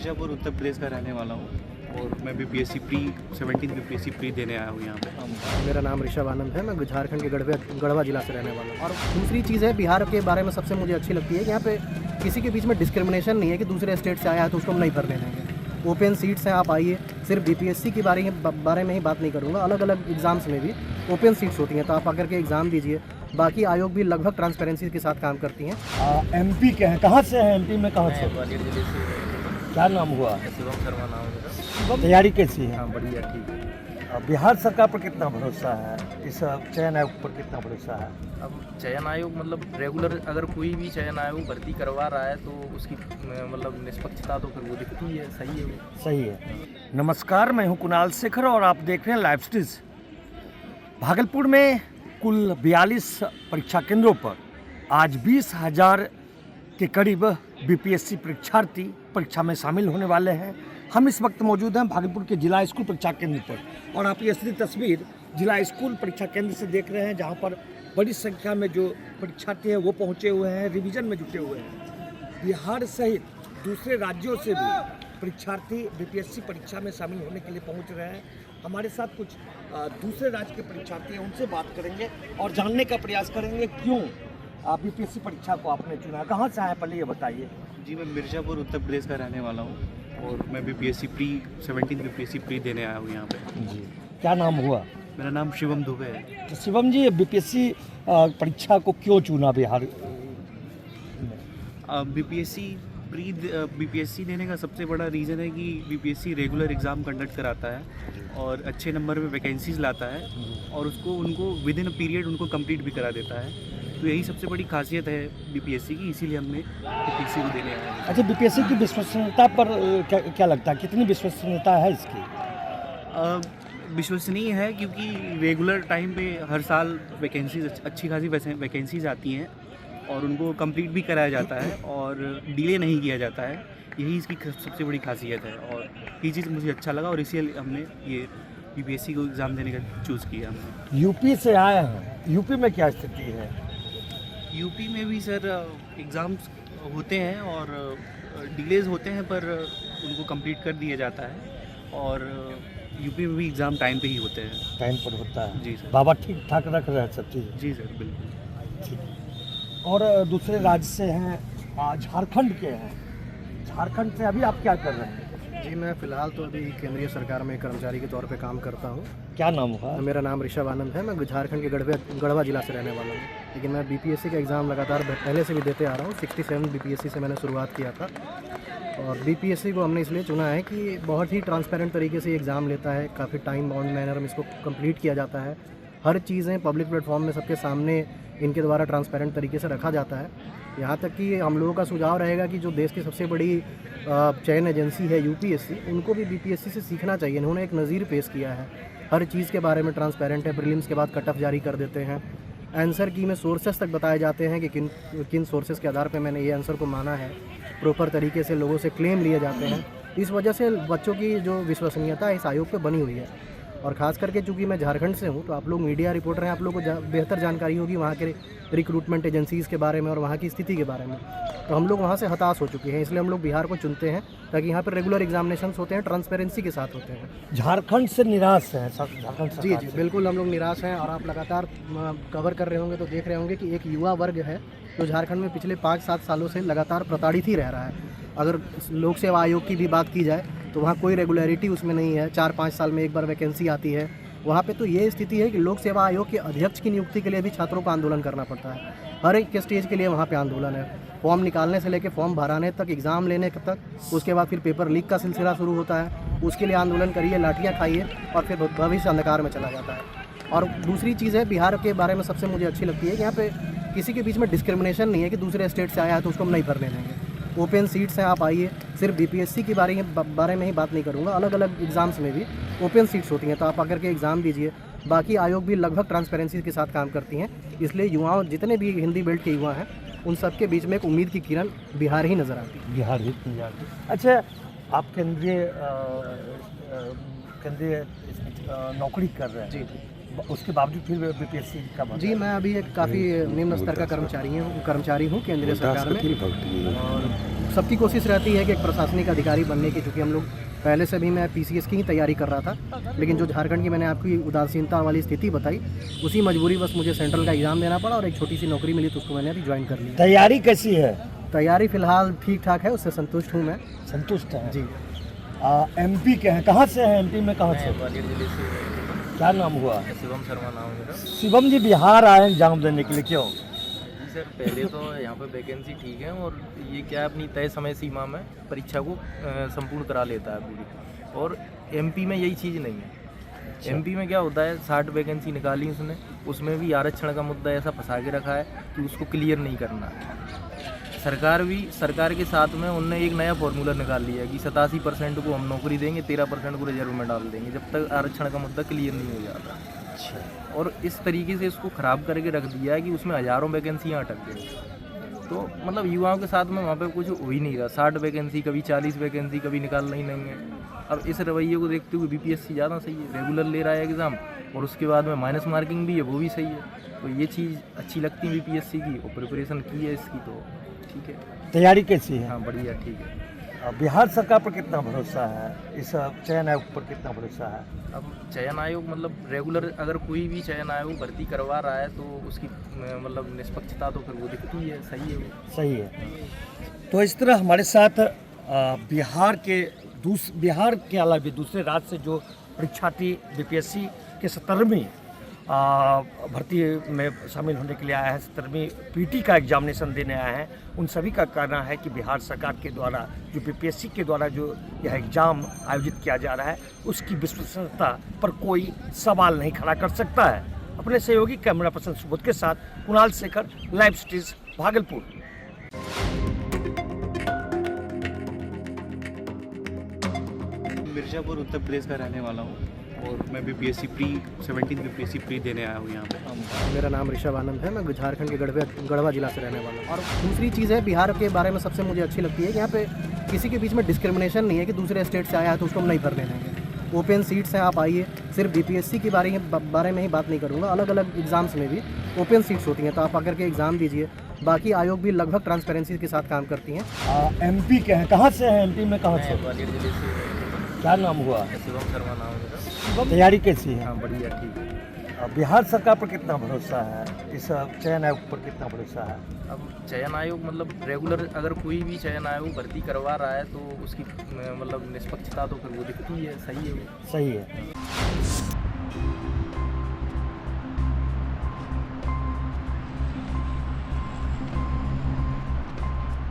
मिर्ज़ापुर उत्तर प्रदेश का रहने वाला हूँ और मैं बीपीएससी प्री 17 बीपीएससी प्री देने आया हूँ यहाँ पे। मेरा नाम ऋषभ आनंद है। मैं झारखंड के गढ़वा जिला से रहने वाला हूँ। और दूसरी चीज़ है, बिहार के बारे में सबसे मुझे अच्छी लगती है कि यहाँ पे किसी के बीच में डिस्क्रिमिनेशन नहीं है कि दूसरे स्टेट से आया है तो उसको हम नहीं भरने देंगे। ओपन सीट्स हैं, आप आइए। सिर्फ बीपीएससी के बारे में ही बात नहीं करूँगा, अलग अलग एग्ज़ाम्स में भी ओपन सीट्स होती हैं, तो आप आकर के एग्ज़ाम दीजिए। बाकी आयोग भी लगभग ट्रांसपेरेंसी के साथ काम करती हैं। एमपी के हैं, कहाँ से हैं? एमपी में कहाँ से? ग्वालियर जिले से। क्या नाम हुआ? शिवम शर्मा नाम है मेरा। तैयारी कैसी है? हाँ बढ़िया, ठीक है। बिहार सरकार पर कितना भरोसा है? इस चयन आयोग पर कितना भरोसा है? अब चयन आयोग मतलब रेगुलर अगर कोई भी चयन आयोग भर्ती करवा रहा है तो उसकी मतलब निष्पक्षता तो फिर वो दिखती है, सही है वो। सही है। नमस्कार, मैं हूं कुणाल शेखर और आप देख रहे हैं लाइव स्ट्रीज। भागलपुर में कुल 42 परीक्षा केंद्रों पर आज 20,000 के करीब बीपीएससी परीक्षार्थी परीक्षा में शामिल होने वाले हैं। हम इस वक्त मौजूद हैं भागलपुर के जिला स्कूल परीक्षा केंद्र पर और आप ये असली तस्वीर जिला स्कूल परीक्षा केंद्र से देख रहे हैं, जहां पर बड़ी संख्या में जो परीक्षार्थी हैं वो पहुंचे हुए हैं, रिवीजन में जुटे हुए हैं। बिहार सहित दूसरे राज्यों से भी परीक्षार्थी बीपीएससी परीक्षा में शामिल होने के लिए पहुंच रहे हैं। हमारे साथ कुछ दूसरे राज्य के परीक्षार्थी हैं, उनसे बात करेंगे और जानने का प्रयास करेंगे क्यों बीपीएससी परीक्षा को आपने चुना। कहाँ से आए पहले ये बताइए। जी, मैं मिर्ज़ापुर उत्तर प्रदेश का रहने वाला हूँ और मैं बीपीएससी प्री 17 बीपीएससी प्री देने आया हूँ यहाँ पे। जी, क्या नाम हुआ? मेरा नाम शिवम दुबे है। तो शिवम जी, बीपीएससी परीक्षा को क्यों चुना बिहार? बीपीएससी देने का सबसे बड़ा रीज़न है कि बीपीएससी रेगुलर एग्ज़ाम कंडक्ट कराता है और अच्छे नंबर में वैकेंसीज लाता है और उनको विद इन अ पीरियड उनको कंप्लीट भी करा देता है। तो यही सबसे बड़ी खासियत है बीपीएससी की, इसीलिए हमने बीपीएससी को देने आया है। अच्छा, बीपीएससी की विश्वसनीयता पर क्या लगता है, कितनी विश्वसनीयता है इसकी? विश्वसनीय है क्योंकि रेगुलर टाइम पे हर साल वैकेंसीज अच्छी खासी वैकेंसीज आती हैं और उनको कंप्लीट भी कराया जाता है और डिले नहीं किया जाता है। यही इसकी सबसे बड़ी खासियत है और ये चीज़ मुझे अच्छा लगा और इसीलिए हमने ये बीपीएससी को एग्ज़ाम देने का चूज़ किया हमने। यूपी से आए हैं, यूपी में क्या स्थिति है? यूपी में भी सर एग्ज़ाम्स होते हैं और डिलेज होते हैं पर उनको कंप्लीट कर दिया जाता है और यूपी में भी एग्ज़ाम टाइम पे ही होते हैं। टाइम पर होता है? जी सर। बाबा ठीक ठाक रख रहे हैं सब चीज़? जी सर, बिल्कुल। ठीक। और दूसरे राज्य से हैं, झारखंड के हैं। झारखंड से अभी आप क्या कर रहे हैं? जी, मैं फ़िलहाल तो अभी केंद्रीय सरकार में कर्मचारी के तौर पे काम करता हूँ। क्या नाम हुआ? मेरा नाम ऋषभ आनंद है। मैं झारखंड के गढ़वा जिला से रहने वाला हूँ, लेकिन मैं बीपीएससी का एग्ज़ाम लगातार पहले से भी देते आ रहा हूँ। 67 बीपीएससी से मैंने शुरुआत किया था और बीपीएससी को हमने इसलिए चुना है कि बहुत ही ट्रांसपेरेंट तरीके से एग्ज़ाम लेता है, काफ़ी टाइम बाउंड मैनर में इसको कंप्लीट किया जाता है। हर चीज़ें पब्लिक प्लेटफॉर्म में सबके सामने इनके द्वारा ट्रांसपेरेंट तरीके से रखा जाता है। यहाँ तक कि हम लोगों का सुझाव रहेगा कि जो देश की सबसे बड़ी चयन एजेंसी है यूपीएससी, उनको भी बीपीएससी से सीखना चाहिए। इन्होंने एक नज़ीर पेश किया है, हर चीज़ के बारे में ट्रांसपेरेंट है। प्रीलिम्स के बाद कट ऑफ जारी कर देते हैं, आंसर की में सोर्सेस तक बताए जाते हैं कि किन सोर्सेस के आधार पर मैंने ये आंसर को माना है। प्रॉपर तरीके से लोगों से क्लेम लिए जाते हैं। इस वजह से बच्चों की जो विश्वसनीयता इस आयोग पर बनी हुई है और ख़ास करके चूँकि मैं झारखंड से हूँ तो आप लोग मीडिया रिपोर्टर हैं, आप लोगों को बेहतर जानकारी होगी वहाँ के रिक्रूटमेंट एजेंसीज़ के बारे में और वहाँ की स्थिति के बारे में। तो हम लोग वहाँ से हताश हो चुके हैं, इसलिए हम लोग बिहार को चुनते हैं ताकि यहाँ पर रेगुलर एग्जामिनेशंस होते हैं, ट्रांसपेरेंसी के साथ होते हैं। झारखंड से निराश हैं? झारखंड जी जी, बिल्कुल हम लोग निराश हैं। और आप लगातार कवर कर रहे होंगे तो देख रहे होंगे कि एक युवा वर्ग है जो झारखंड में पिछले 5-7 सालों से लगातार प्रताड़ित ही रह रहा है। अगर लोक सेवा आयोग की भी बात की जाए तो वहाँ कोई रेगुलरिटी उसमें नहीं है। 4-5 साल में एक बार वैकेंसी आती है। वहाँ पे तो ये स्थिति है कि लोक सेवा आयोग के अध्यक्ष की नियुक्ति के लिए भी छात्रों को आंदोलन करना पड़ता है। हर एक के स्टेज के लिए वहाँ पे आंदोलन है। फॉर्म निकालने से लेकर फॉर्म भराने तक, एग्ज़ाम लेने तक, उसके बाद फिर पेपर लीक का सिलसिला शुरू होता है। उसके लिए आंदोलन करिए, लाठियाँ खाइए और फिर भविष्य अंधकार में चला जाता है। और दूसरी चीज़ है, बिहार के बारे में सबसे मुझे अच्छी लगती है कि यहाँ पे किसी के बीच में डिस्क्रिमिनेशन नहीं है कि दूसरे स्टेट से आया है तो उसको हम नहीं भरने देंगे। ओपन सीट्स हैं, आप आइए। सिर्फ बीपीएससी के बारे में ही बात नहीं करूँगा, अलग अलग एग्ज़ाम्स में भी ओपन सीट्स होती हैं, तो आप आकर के एग्ज़ाम दीजिए। बाकी आयोग भी लगभग ट्रांसपेरेंसी के साथ काम करती हैं, इसलिए युवाओं, जितने भी हिंदी बेल्ट के युवा हैं, उन सबके बीच में एक उम्मीद की किरण बिहार ही नज़र आती है। बिहार ही अच्छा, आप केंद्रीय नौकरी कर रहे हैं? जी जी। उसके बावजूद फिर बीपीएससी का जी, मैं अभी एक काफ़ी निम्न स्तर का कर्मचारी हूँ केंद्रीय सरकार में और सबकी कोशिश रहती है कि एक प्रशासनिक अधिकारी बनने की, क्योंकि हम लोग पहले से भी मैं पीसीएस की ही तैयारी कर रहा था, लेकिन जो झारखंड की मैंने आपकी उदासीनता वाली स्थिति बताई, उसी मजबूरी बस मुझे सेंट्रल का एग्ज़ाम देना पड़ा और एक छोटी सी नौकरी मिली तो उसको मैंने अभी ज्वाइन कर लिया। तैयारी कैसी है? तैयारी फ़िलहाल ठीक ठाक है, उससे संतुष्ट हूँ मैं। संतुष्ट है जी। एमपी के हैं, कहाँ से हैं? एमपी में कहाँ से? मैं ग्वालियर जिले से, क्या नाम हुआ? शिवम शर्मा नाम है मेरा। शिवम जी बिहार आए एग्जाम देने के लिए, क्यों? जी सर, पहले तो यहाँ पे वैकेंसी ठीक है और ये क्या है, अपनी तय समय सीमा में परीक्षा को संपूर्ण करा लेता है पूरी, और एमपी में यही चीज़ नहीं है। एमपी में क्या होता है, 60 वैकेंसी निकाली उसने, उसमें भी आरक्षण का मुद्दा ऐसा फंसा के रखा है कि उसको क्लियर नहीं करना है। सरकार के साथ में उनने एक नया फॉर्मूला निकाल लिया है कि 87% को हम नौकरी देंगे, 13% को रिजर्व में डाल देंगे, जब तक आरक्षण का मुद्दा क्लियर नहीं हो जाता। और इस तरीके से इसको ख़राब करके रख दिया है कि उसमें हज़ारों वैकेंसियाँ अटक गई। तो मतलब युवाओं के साथ में वहाँ पे कुछ हो ही नहीं रहा। 60 वैकेंसी, कभी 40 वैकेंसी, कभी निकालना ही नहीं है। अब इस रवैये को देखते हुए बीपीएससी ज़्यादा सही है, रेगुलर ले रहा है एग्ज़ाम, और उसके बाद में माइनस मार्किंग भी है, वो भी सही है। तो ये चीज़ अच्छी लगती है बीपीएससी की, और प्रिपरेशन की है इसकी, तो ठीक है। तैयारी कैसी है? हाँ, बढ़िया, ठीक है। बिहार सरकार पर कितना भरोसा है? इस चयन आयोग पर कितना भरोसा है? अब चयन आयोग मतलब रेगुलर अगर कोई भी चयन आयोग भर्ती करवा रहा है तो उसकी मतलब निष्पक्षता तो फिर वो दिखती है, सही है वो। सही है। तो इस तरह हमारे साथ बिहार के अलावा दूसरे राज्य से जो परीक्षार्थी बीपीएससी के 17वीं भर्ती में शामिल होने के लिए आया है, 17वीं पीटी का एग्जामिनेशन देने आए हैं, उन सभी का कहना है कि बिहार सरकार के द्वारा जो बीपीएससी के द्वारा जो यह एग्ज़ाम आयोजित किया जा रहा है उसकी विश्वसनीयता पर कोई सवाल नहीं खड़ा कर सकता है। अपने सहयोगी कैमरा पर्सन सुबोध के साथ कुणाल शेखर, लाइव स्ट्रीज, भागलपुर। मिर्ज़ापुर उत्तर प्रदेश का रहने वाला हूँ और मैं बीपीएससी प्री 17 बीपीएससी प्री देने आया हूँ यहाँ पे। मेरा नाम ऋषभ आनंद है, मैं झारखंड के गढ़वा जिला से रहने वाला हूँ। और दूसरी चीज़ है, बिहार के बारे में सबसे मुझे अच्छी लगती है कि यहाँ पे किसी के बीच में डिस्क्रिमिनेशन नहीं है कि दूसरे स्टेट से आया है तो उसको हम नहीं भरने देंगे। ओपन सीट्स हैं, आप आइए। सिर्फ बीपीएससी के बारे में ही बात नहीं करूँगा, अलग अलग एग्ज़ाम्स में भी ओपन सीट्स होती हैं, तो आप आकर के एग्ज़ाम दीजिए। बाकी आयोग भी लगभग ट्रांसपेरेंसी के साथ काम करती हैं। एमपी के हैं, कहाँ से हैं? एमपी में कहाँ मैं से? ग्वालियर जिले से, क्या नाम हुआ? शिवम शर्मा नाम है मेरा। तैयारी कैसी है? हाँ, बढ़िया, ठीक है। बिहार सरकार पर कितना भरोसा है? इस चयन आयोग पर कितना भरोसा है? अब चयन आयोग मतलब रेगुलर अगर कोई भी चयन आयोग भर्ती करवा रहा है तो उसकी मतलब निष्पक्षता तो फिर वो दिखती है, सही है वो। सही है।